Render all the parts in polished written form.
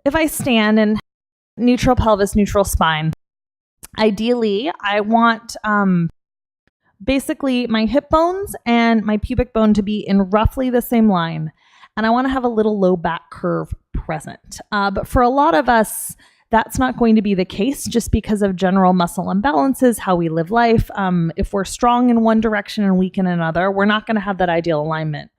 if I stand in neutral pelvis, neutral spine, ideally I want basically my hip bones and my pubic bone to be in roughly the same line. And I want to have a little low back curve present. But for a lot of us, that's not going to be the case just because of general muscle imbalances, how we live life. If we're strong in one direction and weak in another, we're not going to have that ideal alignment.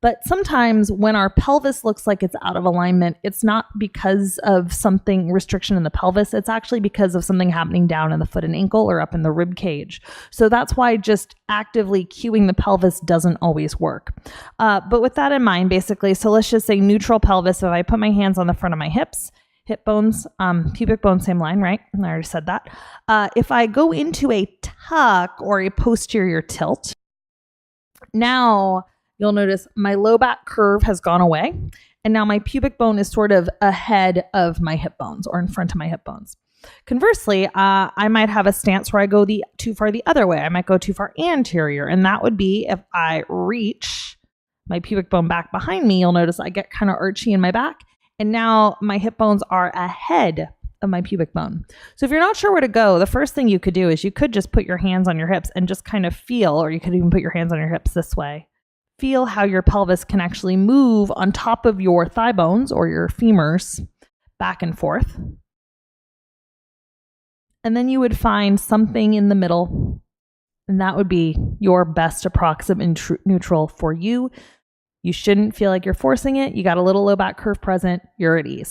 But sometimes when our pelvis looks like it's out of alignment, it's not because of something restriction in the pelvis. It's actually because of something happening down in the foot and ankle or up in the rib cage. So that's why just actively cueing the pelvis doesn't always work. But with that in mind, basically, so let's just say neutral pelvis. If I put my hands on the front of my hips, hip bones, pubic bone, same line, right? I already said that. If I go into a tuck or a posterior tilt, now you'll notice my low back curve has gone away. And now my pubic bone is sort of ahead of my hip bones or in front of my hip bones. Conversely, I might have a stance where I go too far the other way. I might go too far anterior. And that would be if I reach my pubic bone back behind me, you'll notice I get kind of archy in my back. And now my hip bones are ahead of my pubic bone. So if you're not sure where to go, the first thing you could do is you could just put your hands on your hips and just kind of feel, or you could even put your hands on your hips this way. Feel how your pelvis can actually move on top of your thigh bones or your femurs back and forth. And then you would find something in the middle, and that would be your best approximate neutral for you. You shouldn't feel like you're forcing it. You got a little low back curve present. You're at ease.